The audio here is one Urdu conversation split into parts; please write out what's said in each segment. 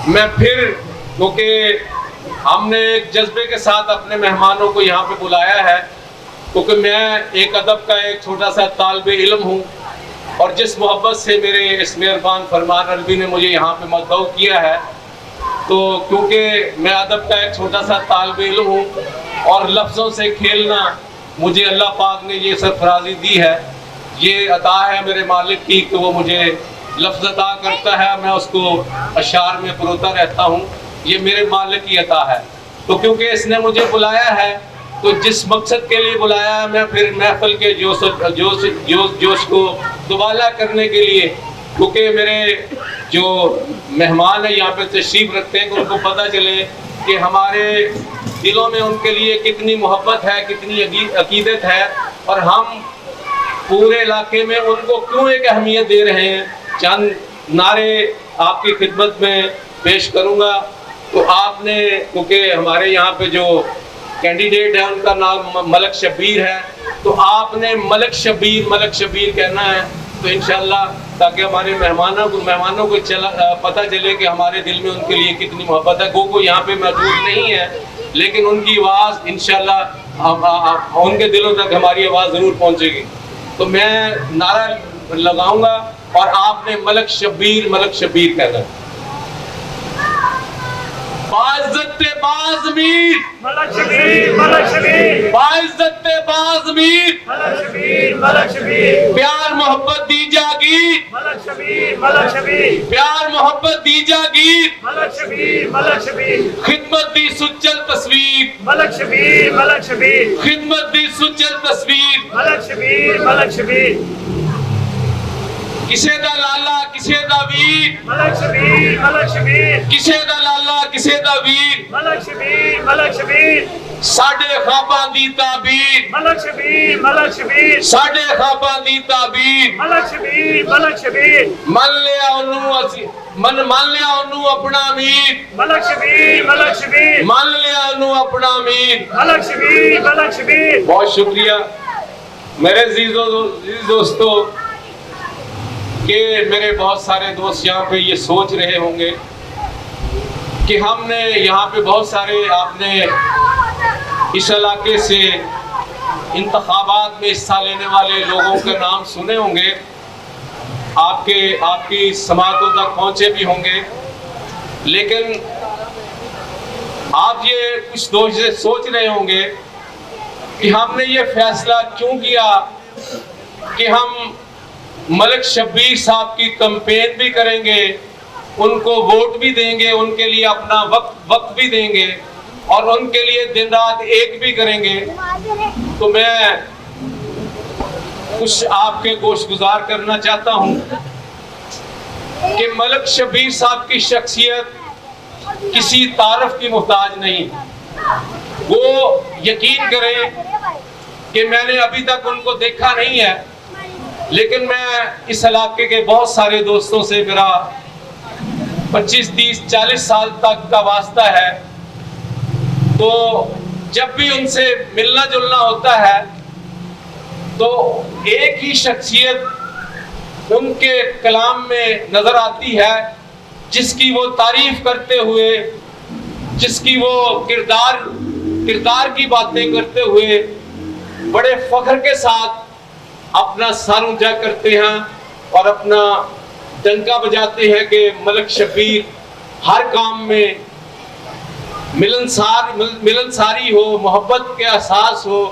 میں پھر کیونکہ ہم نے ایک جذبے کے ساتھ اپنے مہمانوں کو یہاں پہ بلایا ہے، کیونکہ میں ایک ادب کا ایک چھوٹا سا طالب علم ہوں، اور جس محبت سے میرے اس مہربان فرمان علوی نے مجھے یہاں پہ مدعو کیا ہے، تو کیونکہ میں ادب کا ایک چھوٹا سا طالب علم ہوں اور لفظوں سے کھیلنا مجھے اللہ پاک نے یہ سرفرازی دی ہے، یہ عطا ہے میرے مالک کی کہ وہ مجھے لفظ عطا کرتا ہے، میں اس کو اشعار میں پروتا رہتا ہوں، یہ میرے مالک کی عطا ہے۔ تو کیونکہ اس نے مجھے بلایا ہے تو جس مقصد کے لیے بلایا ہے، میں پھر محفل کے جوش کو دوبالا کرنے کے لیے، کیونکہ میرے جو مہمان ہیں یہاں پہ تشریف رکھتے ہیں کہ ان کو پتہ چلے کہ ہمارے دلوں میں ان کے لیے کتنی محبت ہے، کتنی عقیدت ہے، اور ہم پورے علاقے میں ان کو کیوں ایک اہمیت دے رہے ہیں۔ چند نعرے آپ کی خدمت میں پیش کروں گا۔ تو آپ نے، کیونکہ ہمارے یہاں پہ جو کینڈیڈیٹ ہے ان کا نام ملک شبیر ہے، تو آپ نے ملک شبیر کہنا ہے، تو انشاءاللہ تاکہ ہمارے مہمانوں کو پتہ چلے کہ ہمارے دل میں ان کے لیے کتنی محبت ہے۔ گو یہاں پہ موجود نہیں ہے، لیکن ان کی آواز انشاءاللہ ان کے دلوں تک ہماری آواز ضرور پہنچے گی۔ تو میں نعرہ لگاؤں گا اور آپ نے ملک شبیر کہنا ہے۔ باعزت باز میر ملک شبیر باعزت باز میر ملک شبیر پیار محبت دی جاگیر ملک شبیر پیار محبت دی جاگیر ملک شبیر خدمت دی سچل تصویر ملک شبیر خدمت دی سچل تصویر ملک شبیر کسے دا لالا کسے دا ویر ملک شبیر کسے دا لالا کسے دا ویر ملک شبیر ساڈے خواباں دی تعبیر ملک شبیر ساڈے خواباں دی تعبیر ملک شبیر من لیا انہوں اپنا امیر ملک شبیر مان لیا انہوں اپنا امیر۔ ملک شبیر بہت شکریہ میرے عزیز دوستو، کہ میرے بہت سارے دوست یہاں پہ یہ سوچ رہے ہوں گے کہ ہم نے یہاں پہ بہت سارے، آپ نے اس علاقے سے انتخابات میں حصہ لینے والے لوگوں کے نام سنے ہوں گے، آپ کی سماعتوں تک پہنچے بھی ہوں گے، لیکن آپ یہ کچھ دوست سوچ رہے ہوں گے کہ ہم نے یہ فیصلہ کیوں کیا کہ ہم ملک شبیر صاحب کی کمپین بھی کریں گے، ان کو ووٹ بھی دیں گے، ان کے لیے اپنا وقت بھی دیں گے، اور ان کے لیے دن رات ایک بھی کریں گے۔ تو میں کچھ آپ کے گوش گزار کرنا چاہتا ہوں کہ ملک شبیر صاحب کی شخصیت کسی تعارف کی محتاج نہیں۔ وہ یقین کریں کہ میں نے ابھی تک ان کو دیکھا نہیں ہے، لیکن میں اس علاقے کے بہت سارے دوستوں سے میرا 25 30 40 سال تک کا واسطہ ہے، تو جب بھی ان سے ملنا جلنا ہوتا ہے تو ایک ہی شخصیت ان کے کلام میں نظر آتی ہے، جس کی وہ تعریف کرتے ہوئے، جس کی وہ کردار کی باتیں کرتے ہوئے بڑے فخر کے ساتھ اپنا سر اونچا کرتے ہیں اور اپنا ڈنکا بجاتے ہیں کہ ملک شبیر ہر کام میں ملنساری ہو، محبت کے احساس ہو،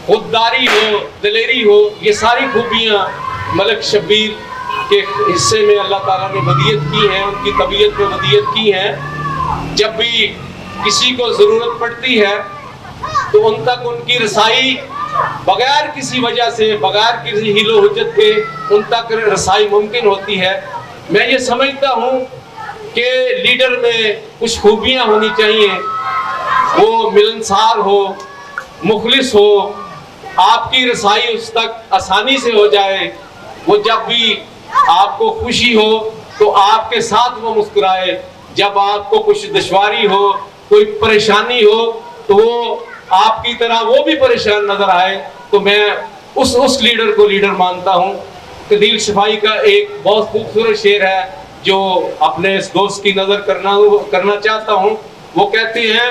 خودداری ہو، دلیری ہو، یہ ساری خوبیاں ملک شبیر کے حصے میں اللہ تعالیٰ نے ودیت کی ہیں، ان کی طبیعت میں ودیت کی ہیں۔ جب بھی کسی کو ضرورت پڑتی ہے تو ان تک ان کی رسائی بغیر کسی وجہ سے، بغیر کسی حیل و حجت کے ان تک رسائی ممکن ہوتی ہے۔ میں یہ سمجھتا ہوں کہ لیڈر میں کچھ خوبیاں ہونی چاہیے، وہ ملنسار ہو، مخلص ہو، آپ کی رسائی اس تک آسانی سے ہو جائے، وہ جب بھی آپ کو خوشی ہو تو آپ کے ساتھ وہ مسکرائے، جب آپ کو کچھ دشواری ہو، کوئی پریشانی ہو تو وہ آپ کی طرح وہ بھی پریشان نظر آئے۔ تو میں اس لیڈر کو لیڈر مانتا ہوں۔ قدیل شفائی کا ایک بہت خوبصورت شعر ہے جو اپنے اس دوست کی نظر کرنا چاہتا ہوں، وہ کہتی ہیں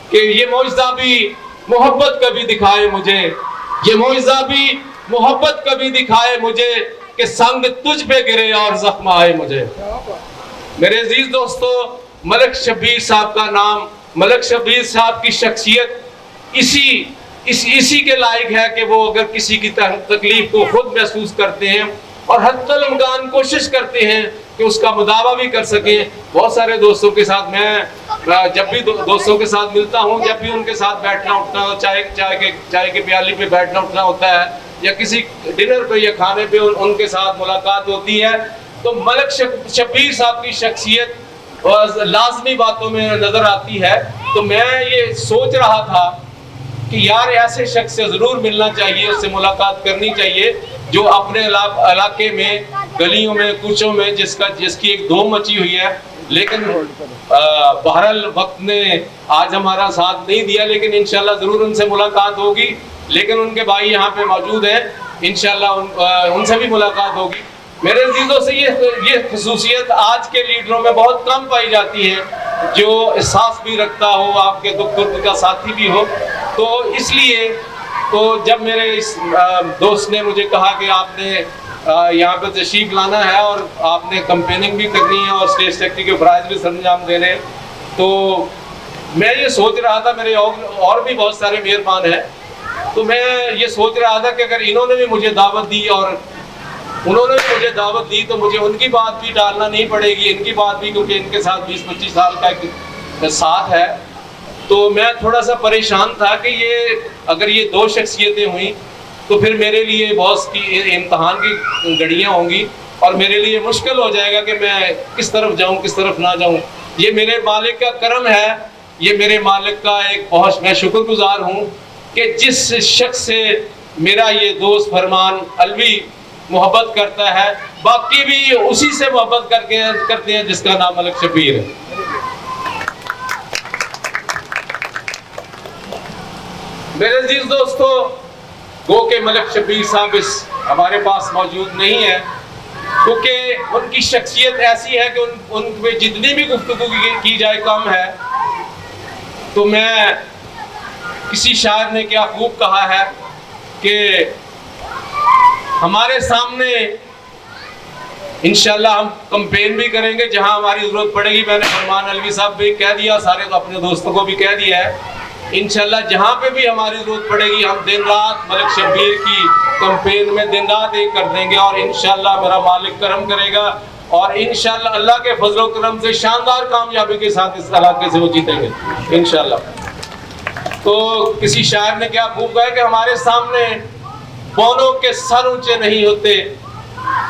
کہ یہ معجزہ بھی محبت کبھی دکھائے مجھے، یہ معجزہ بھی محبت کبھی دکھائے مجھے، کہ سنگ تجھ پہ گرے اور زخم آئے مجھے۔ میرے عزیز دوستو، ملک شبیر صاحب کا نام، ملک شبیر صاحب کی شخصیت اسی کے لائق ہے کہ وہ اگر کسی کی تکلیف کو خود محسوس کرتے ہیں اور حتی الامکان کوشش کرتے ہیں کہ اس کا مداوع بھی کر سکیں۔ بہت سارے دوستوں کے ساتھ میں جب بھی دوستوں کے ساتھ ملتا ہوں، جب بھی ان کے ساتھ بیٹھنا اٹھنا، چائے کے پیالی پہ بیٹھنا اٹھنا ہوتا ہے، یا کسی ڈنر پہ یا کھانے پہ ان کے ساتھ ملاقات ہوتی ہے، تو ملک شبیر صاحب کی شخصیت لازمی باتوں میں نظر آتی ہے۔ تو میں یہ سوچ رہا تھا کہ یار ایسے شخص سے ضرور ملنا چاہیے، اس سے ملاقات کرنی چاہیے، جو اپنے علاقے میں، گلیوں میں، کوچوں میں جس کی ایک دھوم مچی ہوئی ہے۔ لیکن بہرحال وقت نے آج ہمارا ساتھ نہیں دیا، لیکن انشاءاللہ ضرور ان سے ملاقات ہوگی۔ لیکن ان کے بھائی یہاں پہ موجود ہیں، انشاءاللہ ان سے بھی ملاقات ہوگی۔ میرے عزیزوں سے یہ خصوصیت آج کے لیڈروں میں بہت کم پائی جاتی ہے، جو احساس بھی رکھتا ہو، آپ کے دکھ درد کا ساتھی بھی ہو۔ تو اس لیے جب میرے اس دوست نے مجھے کہا کہ آپ نے یہاں پہ تشریف لانا ہے اور آپ نے کمپیننگ بھی کرنی ہے اور اسٹیٹ سیکرٹری کے فرائض بھی سر انجام دینے ہیں، تو میں یہ سوچ رہا تھا، میرے اور بھی بہت سارے مہربان ہیں، تو میں یہ سوچ رہا تھا کہ اگر انہوں نے بھی مجھے دعوت دی اور انہوں نے بھی مجھے دعوت دی تو مجھے ان کی بات بھی ڈالنا نہیں پڑے گی، ان کی بات بھی، کیونکہ ان کے ساتھ 20-25 سال کا ایک ساتھ ہے۔ تو میں تھوڑا سا پریشان تھا کہ اگر یہ دو شخصیتیں ہوئیں تو پھر میرے لیے بہت سی امتحان کی گھڑیاں ہوں گی، اور میرے لیے مشکل ہو جائے گا کہ میں کس طرف جاؤں کس طرف نہ جاؤں۔ یہ میرے مالک کا کرم ہے، یہ میرے مالک کا ایک بہت میں شکر گزار ہوں کہ جس شخص سے میرا یہ دوست فرمان علوی محبت کرتا ہے، باقی بھی اسی سے محبت کرتے ہیں جس کا نام ملک شبیر ہے۔ میرے عزیز دوستو، گو کہ ملک شبیر صاحب ہمارے پاس موجود نہیں ہے، کیونکہ ان کی شخصیت ایسی ہے کہ ان پہ جتنی بھی گفتگو کی جائے کم ہے۔ تو میں کسی شاعر نے کیا خوب کہا ہے کہ ہمارے سامنے انشاءاللہ ہم کمپین بھی کریں گے جہاں ہماری ضرورت پڑے گی۔ میں نے فرمان علوی صاحب بھی کہہ دیا، سارے اپنے دوستوں کو بھی کہہ دیا ہے، انشاءاللہ جہاں پہ بھی ہماری ضرورت پڑے گی ہم دن رات ملک شبیر کی کمپین میں دن رات ایک کر دیں گے، اور انشاءاللہ میرا مالک کرم کرے گا، اور انشاءاللہ اللہ کے فضل و کرم سے شاندار کامیابی کے ساتھ اس علاقے سے وہ جیتیں گے انشاءاللہ۔ تو کسی شاعر نے کیا خوب کہا کہ ہمارے سامنے بونوں کے سر اونچے نہیں ہوتے،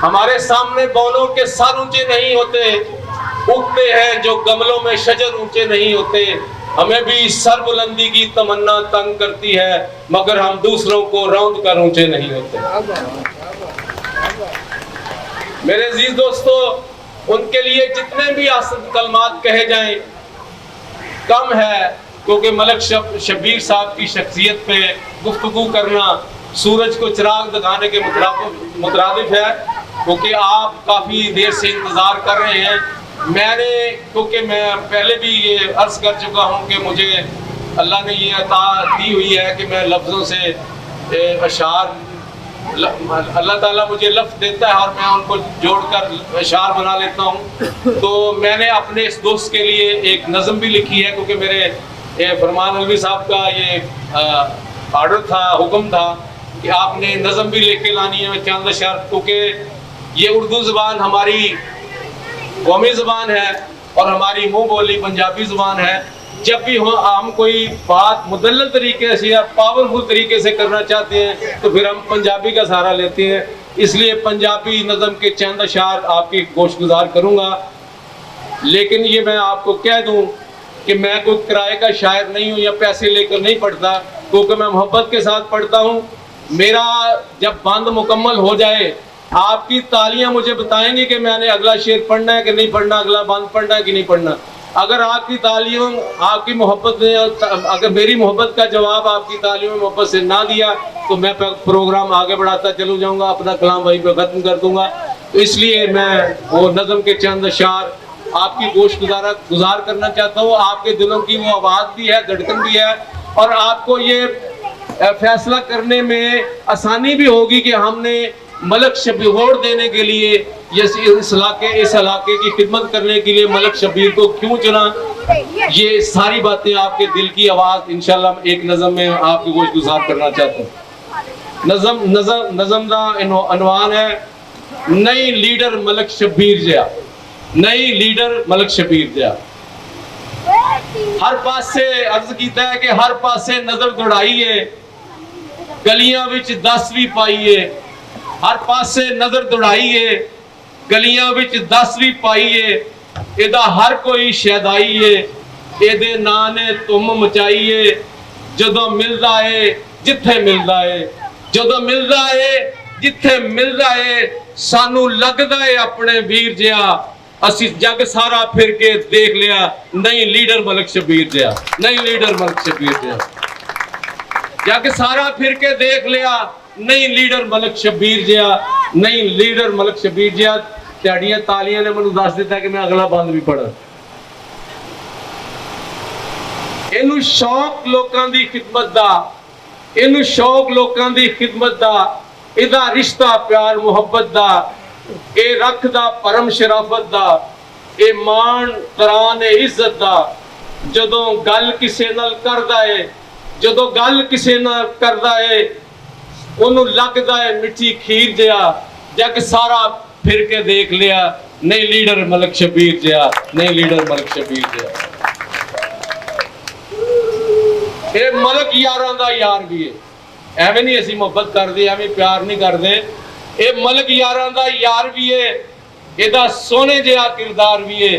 ہمارے سامنے بونوں کے سر اونچے نہیں ہوتے، اگتے ہیں جو گملوں میں شجر اونچے نہیں ہوتے۔ ہمیں بھی سر بلندی کی تمنا تنگ کرتی ہے، مگر ہم دوسروں کو روند کر اونچے نہیں ہوتے۔ میرے عزیز دوستو، ان کے لیے جتنے بھی آسان کلمات کہے جائیں کم ہے، کیونکہ ملک شبیر صاحب کی شخصیت پہ گفتگو کرنا سورج کو چراغ دکھانے کے مترادف ہے، کیونکہ آپ کافی دیر سے انتظار کر رہے ہیں۔ کیونکہ میں پہلے بھی یہ عرض کر چکا ہوں کہ مجھے اللہ نے یہ عطا دی ہوئی ہے کہ میں لفظوں سے اشعار، اللہ تعالیٰ مجھے لفظ دیتا ہے اور میں ان کو جوڑ کر اشعار بنا لیتا ہوں۔ تو میں نے اپنے اس دوست کے لیے ایک نظم بھی لکھی ہے، کیونکہ میرے فرمان علوی صاحب کا یہ آرڈر تھا، حکم تھا کہ آپ نے نظم بھی لکھ کے لانی ہے چند اشعار، کیونکہ یہ اردو زبان ہماری قومی زبان ہے اور ہماری منہ بولی پنجابی زبان ہے۔ جب بھی ہم کوئی بات مدلل طریقے سے یا پاورفل طریقے سے کرنا چاہتے ہیں تو پھر ہم پنجابی کا سہارا لیتے ہیں، اس لیے پنجابی نظم کے چند اشعار آپ کی گوش گزار کروں گا۔ لیکن یہ میں آپ کو کہہ دوں کہ میں کوئی کرائے کا شاعر نہیں ہوں یا پیسے لے کر نہیں پڑھتا، کیونکہ میں محبت کے ساتھ پڑھتا ہوں۔ میرا جب بند مکمل ہو جائے آپ کی تالیاں مجھے بتائیں گی کہ میں نے اگلا شعر پڑھنا ہے کہ نہیں پڑھنا، اگلا بند پڑھنا ہے کہ نہیں پڑھنا۔ اگر آپ کی تالیوں، آپ کی محبت نے، اگر میری محبت کا جواب آپ کی تالیوں میں محبت سے نہ دیا تو میں پروگرام آگے بڑھاتا چلوں جاؤں گا، اپنا کلام وہیں پہ ختم کر دوں گا۔ تو اس لیے میں وہ نظم کے چند اشعار آپ کی گوش گزار کرنا چاہتا ہوں. آپ کے دلوں کی وہ آواز بھی ہے, دھڑکن بھی ہے, اور آپ کو یہ فیصلہ کرنے میں آسانی بھی ہوگی کہ ہم نے ملک شبیر ووٹ دینے کے لیے اس علاقے کی خدمت کرنے کے لیے ملک شبیر کو کیوں چنا. یہ ساری باتیں آپ کے دل کی آواز انشاءاللہ ایک نظم میں آپ کی گوش گزار کرنا چاہتا ہوں. نظم دا عنوان ہے نئی لیڈر ملک شبیر جیا. نئی لیڈر ملک شبیر جیا. ہر پاسے عرض کیتا ہے کہ ہر پاسے نظر دوڑائیے, گلیاں وچ 10 بھی پائیے. ہر پاسے نظر دوڑائیے, گلیاں وچ 10 بھی پائیے. ایدہ ہر کوئی شہدائیے, ایدے نانے تم مچائیے. جدوں ملدا ہے جتھے ملدا ہے, جدوں ملدا ہے جتھے ملدا ہے, سانو لگدا ہے اپنے ویر جیا. اسی جگ سارا پھر کے دیکھ لیا نئی لیڈر ملک شبیر جیا. نئی لیڈر ملک شبیر جیا. جگ سارا پھر کے دیکھ لیا نئی لیڈر ملک شبیر جیا. نئی لیڈر ملک شبیر جیا. تہاڈیاں تالیاں نے مینوں دس دیتا ہے کہ میں اگلا بند بھی پڑھا. اینو شوق لوکاں دی خدمت دا, اینو شوق لوکاں دی خدمت دا, ایدا رشتہ پیار محبت دا, اے رکھ دا پرم شرافت دا, اے مان تران عزت دا. جدوں گل کسے نال کردا ہے, جدوں گل کسے نال کردا ہے, انہوں لگدا ہے مٹھی کھیر جیا. جگ سارا پھر کے دیکھ لیا نئی لیڈر ملک شبیر جیا. نئی لیڈر ملک شبیر جیا. اے ملک یاراں دا یار بھی ہے. ایویں نہیں اسی محبت کر دے, ایویں پیار نہیں کر دے. اے ملک یاراں دا یار بھی ہے, ایدا سونے جہا کردار بھی ہے.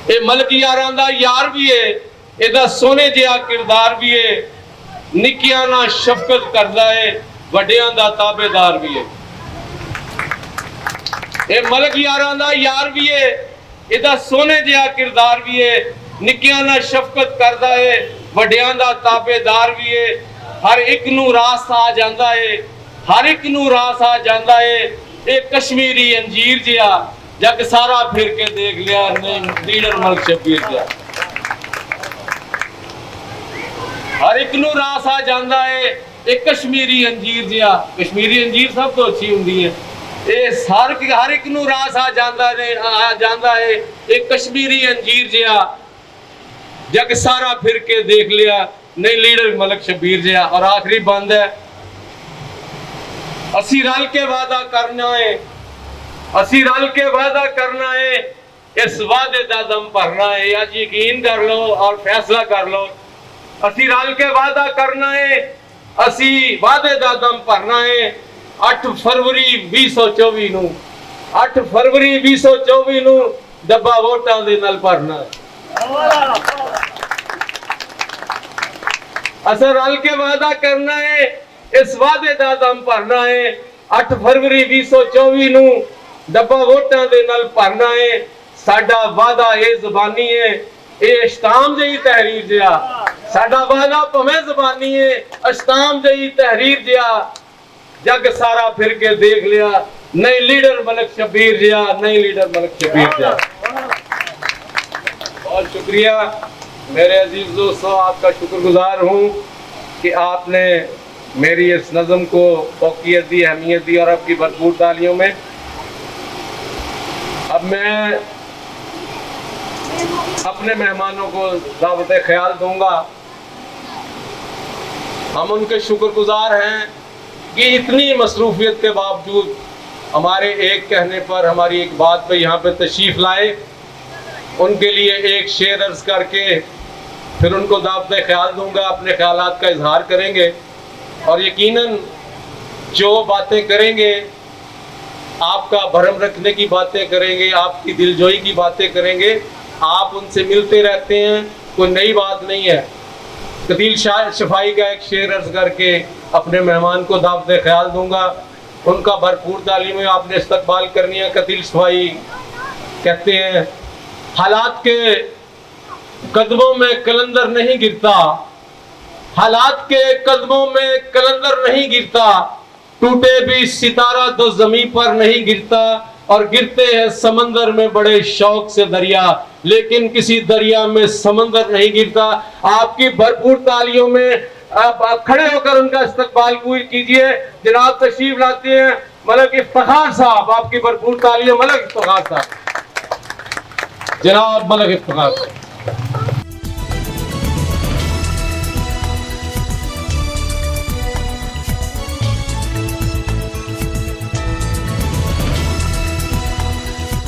اے ملک یاراں دا یار بھی ہے, ایدا سونے جہا کردار بھی ہے. نکیاں نہ شفقت کردا ہے, وڈیاں دا تابع دار بھی ہے. اے ملک یاراں دا یار بھی ہے, ایدا سونے جہا کردار بھی ہے. نکیاں نہ شفقت کردا ہے, وڈیاں دا تابع دار بھی ہے. ہر ایک نو راس آ جاندا ہے, ہر ایک نو راس آ جاندا ہے. اے کشمیری انجیر جیا. جگ سارا پھر کے دیکھ لیا نئی لیڈر ملک شبیر جیا. ہر ایک نو راس آ جاندا ہے, اے کشمیری انجیر جیا. کشمیری انجیر سب تو اچھی ہوندی ہے. اے ہر ایک نو راس آ جاندا ہے, اے کشمیری انجیر جیا. جگ سارا پھر کے دیکھ لیا نئی لیڈر ملک شبیر جیا. اور آخری بند ہے, اسی رل کے وعدہ کرنا ہے, اسی رل کے وعدہ کرنا ہے, اس وعدے دا دم بھرنا ہے. یا یقین کر لو اور فیصلہ کر لو. اسی رل کے وعدہ کرنا ہے, اسی وعدے دا دم بھرنا ہے. 8 فروری 2024 نو, 8 فروری 2024 نو ڈبا ووٹاں دے نال بھرنا ہے. اساں رل کے وعدہ کرنا ہے, اس وعدے دا دم بھرنا ہے. 8 فروری 2024 نو ڈبا ووٹاں دے نال بھرنا ہے. ساڈا وعدہ اے زبانی ہے, اے اشتام جہی تحریر جیا. ساڈا وعدہ پویں زبانی ہے, اشتام جہی تحریر جیا. جگ سارا پھر کے دیکھ لیا نئی لیڈر ملک شبیر جیا. نئی لیڈر ملک شبیر جیا. بہت شکریہ میرے عزیز دوستوں, آپ کا شکر گزار ہوں کہ آپ نے میری اس نظم کو فوقیت دی, اہمیت دی, اور آپ کی بھرپور تالیوں میں. اب میں اپنے مہمانوں کو دعوت خیال دوں گا. ہم ان کے شکر گزار ہیں کہ اتنی مصروفیت کے باوجود ہمارے ایک کہنے پر, ہماری ایک بات پہ یہاں پہ تشریف لائے. ان کے لیے ایک شعر عرض کر کے پھر ان کو دعوت خیال دوں گا. اپنے خیالات کا اظہار کریں گے, اور یقیناً جو باتیں کریں گے آپ کا بھرم رکھنے کی باتیں کریں گے, آپ کی دل جوئی کی باتیں کریں گے. آپ ان سے ملتے رہتے ہیں, کوئی نئی بات نہیں ہے. قتیل شفائی کا ایک شعر عرض کر کے اپنے مہمان کو دعوت خیال دوں گا. ان کا بھرپور تعلیم آپ نے استقبال کرنی ہے. قتیل شفائی کہتے ہیں, حالات کے قدموں میں کلندر نہیں گرتا, حالات کے قدموں میں کلندر نہیں گرتا, ٹوٹے بھی ستارہ تو زمین پر نہیں گرتا, اور گرتے ہیں سمندر میں بڑے شوق سے دریا، لیکن کسی دریا میں سمندر نہیں گرتا۔ آپ کی بھرپور تالیوں میں آپ کھڑے ہو کر ان کا استقبال کیجئے۔ جناب تشریف لاتے ہیں ملک افتخار صاحب، آپ کی بھرپور تالیاں ملک افتخار صاحب، جناب ملک افتخار۔